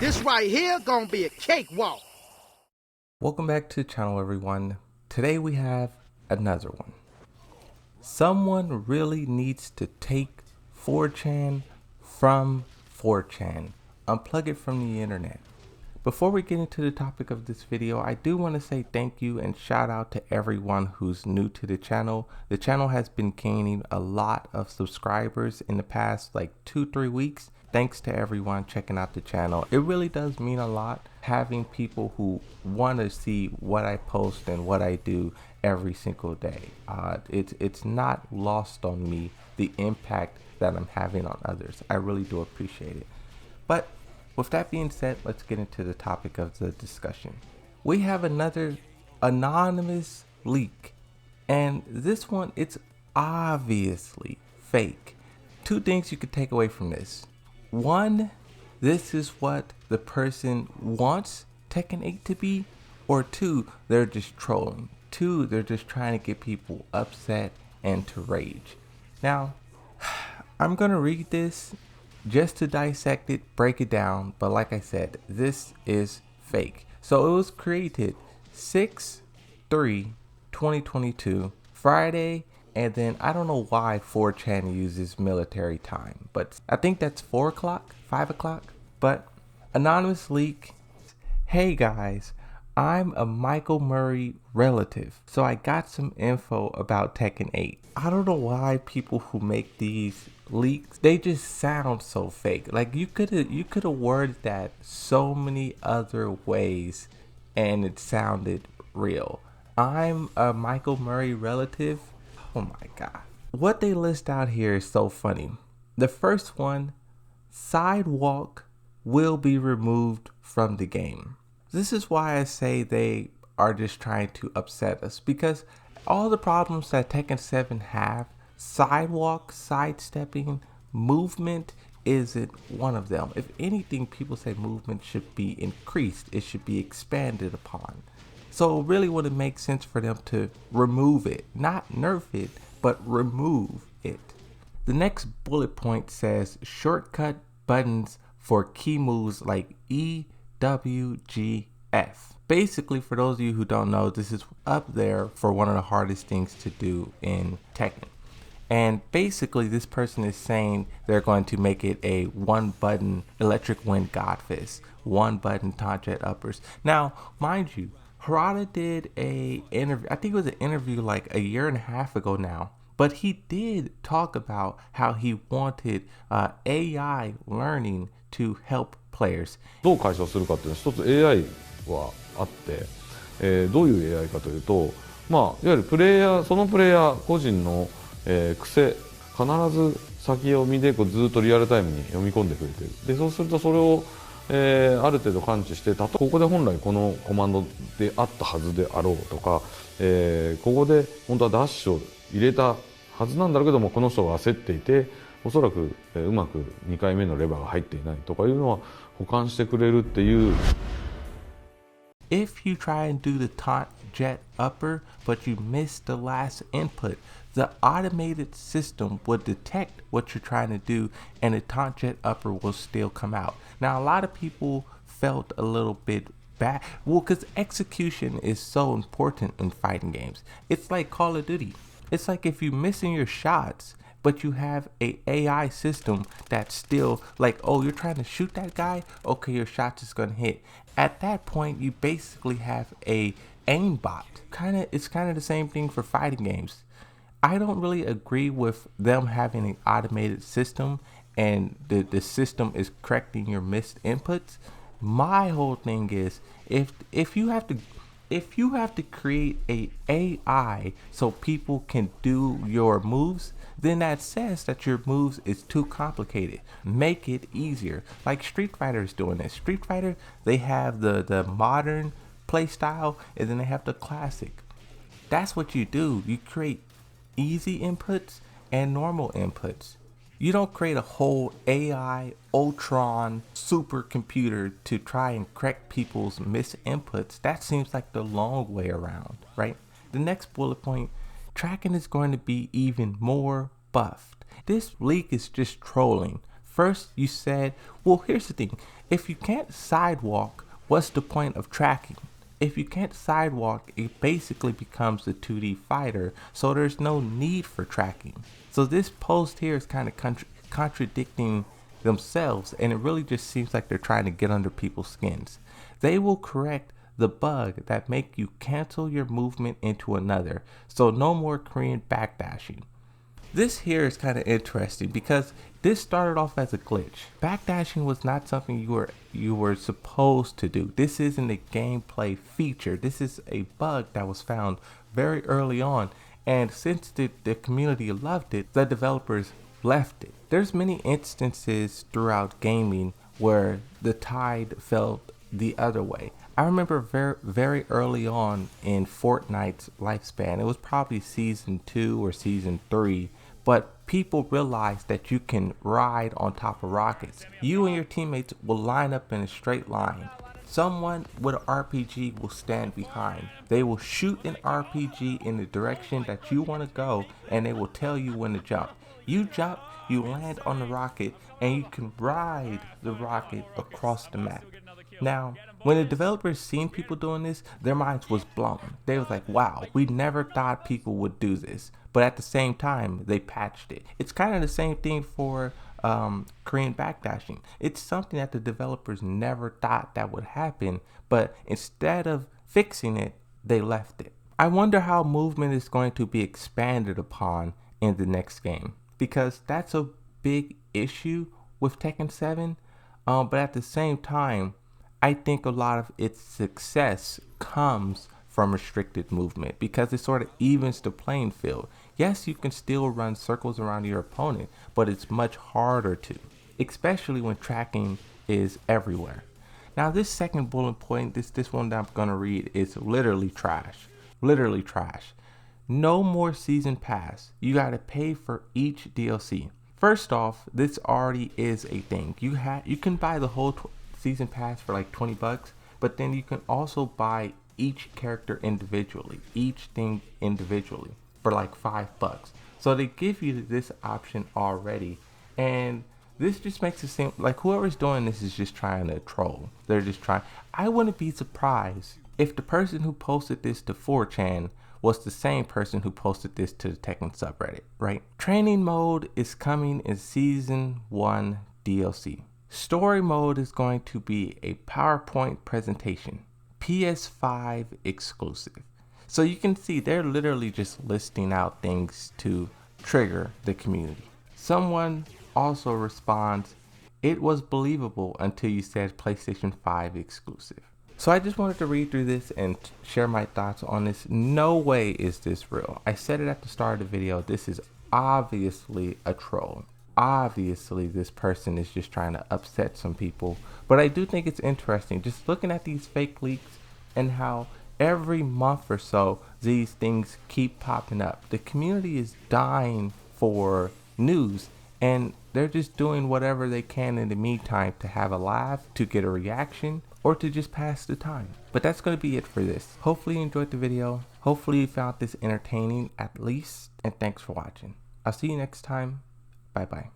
This right here gonna be a cakewalk. Welcome back to the channel, everyone. Today we have another one. Someone really needs to take 4chan from 4chan. Unplug it from the internet. Before we get into the topic of this video, I do want to say thank you and shout out to everyone who's new to the channel. The channel has been gaining a lot of subscribers in the past like 2-3 weeks. Thanks to everyone checking out the channel. It really does mean a lot having people who want to see what I post and what I do every single day. It's not lost on me the impact that I'm having on others. I really do appreciate it. But with that being said, let's get into the topic of the discussion. We have another anonymous leak, and this one, it's obviously fake. Two things you could take away from this. One, this is what the person wants Tekken 8 to be, or two, they're just trolling. Two, they're just trying to get people upset and to rage. Now, I'm gonna read this just to dissect it, break it down, but like I said, this is fake. So it was created 6/3/2022, Friday, and then I don't know why 4chan uses military time, but I think that's 4 o'clock, 5 o'clock. But anonymous leak, hey guys, I'm a Michael Murray relative, so I got some info about Tekken 8. I don't know why people who make these leaks, they just sound so fake. Like you could have worded that so many other ways and it sounded real. I'm a Michael Murray relative. Oh my god. What they list out here is so funny. The first one, sidewalk will be removed from the game. This is why I say they are just trying to upset us, because all the problems that Tekken 7 have, sidewalk, sidestepping, movement isn't one of them. If anything, people say movement should be increased. It should be expanded upon. So it really wouldn't make sense for them to remove it, not nerf it, but remove it. The next bullet point says shortcut buttons for key moves like E, W, G, F. Basically, for those of you who don't know, this is up there for one of the hardest things to do in Tekken. And basically, this person is saying they're going to make it a one button electric wind god fist, one button taunt jet uppers. Now, mind you, Harada did a interview, I think it was an interview like a year and a half ago now, but he did talk about how he wanted AI learning to help players. どう解消するかっていうのは一つ AI はあって、どういう AI かというと、いわゆるプレイヤー、そのプレイヤー個人の、癖、必ず先読みでこうずっとリアルタイムに読み込んでくれてる。で、そうするとそれを、ある程度感知して、ここで本来このコマンドであったはずであろうとか、ここで本当はダッシュを入れたはずなんだろうけども、この人が焦っていて、おそらく、うまく2回目のレバーが入っていないとかいうのは補完してくれるっていう。If you try and do the taunt jet upper, but you miss the last input, the automated system will detect what you're trying to do and the taunt jet upper will still come out. Now, a lot of people felt a little bit bad. Well, because execution is so important in fighting games. It's like Call of Duty. It's like if you're missing your shots, but you have a AI system that's still like, oh, you're trying to shoot that guy? Okay, your shot is gonna hit. At that point, you basically have a aimbot. It's kind of the same thing for fighting games. I don't really agree with them having an automated system and the system is correcting your missed inputs. My whole thing is if you have to create a AI so people can do your moves, then that says that your moves is too complicated. Make it easier. Like Street Fighter is doing this. Street Fighter, they have the modern play style and then they have the classic. That's what you do. You create easy inputs and normal inputs. You don't create a whole AI Ultron supercomputer to try and correct people's missed inputs. That seems like the long way around, right? The next bullet point, tracking is going to be even more buffed. This leak is just trolling. First, you said, well, here's the thing. If you can't sidewalk, what's the point of tracking? If you can't sidewalk, it basically becomes a 2D fighter, so there's no need for tracking. So this post here is kind of contradicting themselves, and it really just seems like they're trying to get under people's skins. They will correct the bug that make you cancel your movement into another, so no more Korean backdashing. This here is kind of interesting because this started off as a glitch. Backdashing was not something you were supposed to do. This isn't a gameplay feature. This is a bug that was found very early on, and since the community loved it, the developers left it. There's many instances throughout gaming where the tide fell the other way. I remember very early on in Fortnite's lifespan, it was probably season 2 or season 3, but people realized that you can ride on top of rockets. You and your teammates will line up in a straight line. Someone with an RPG will stand behind. They will shoot an RPG in the direction that you want to go, and they will tell you when to jump. You jump, you land on the rocket, and you can ride the rocket across the map. Now, when the developers seen people doing this, their minds was blown. They was like, wow, we never thought people would do this. But at the same time, they patched it. It's kind of the same thing for Korean backdashing. It's something that the developers never thought that would happen, but instead of fixing it, they left it. I wonder how movement is going to be expanded upon in the next game, because that's a big issue with Tekken 7, but at the same time, I think a lot of its success comes from restricted movement because it sort of evens the playing field. Yes, you can still run circles around your opponent, but it's much harder to, especially when tracking is everywhere. Now this second bullet point, this one that I'm gonna read is literally trash. Literally trash. No more season pass. You gotta pay for each DLC. First off, this already is a thing. You can buy the whole season pass for like $20, but then you can also buy each character individually, each thing individually for like $5. So they give you this option already, and this just makes it seem like whoever's doing this is just trying to troll. They're just trying. I wouldn't be surprised if the person who posted this to 4chan was the same person who posted this to the Tekken subreddit, right? Training mode is coming in season 1 DLC. Story mode is going to be a PowerPoint presentation, PS5 exclusive. So you can see they're literally just listing out things to trigger the community. Someone also responds, it was believable until you said PlayStation 5 exclusive. So I just wanted to read through this and share my thoughts on this. No way is this real. I said it at the start of the video, this is obviously a troll. Obviously this person is just trying to upset some people, but I do think it's interesting just looking at these fake leaks and how every month or so these things keep popping up. The community is dying for news, and they're just doing whatever they can in the meantime to have a laugh, to get a reaction, or to just pass the time. But that's going to be it for this. Hopefully you enjoyed the video. Hopefully you found this entertaining at least, and thanks for watching. I'll see you next time. Bye bye.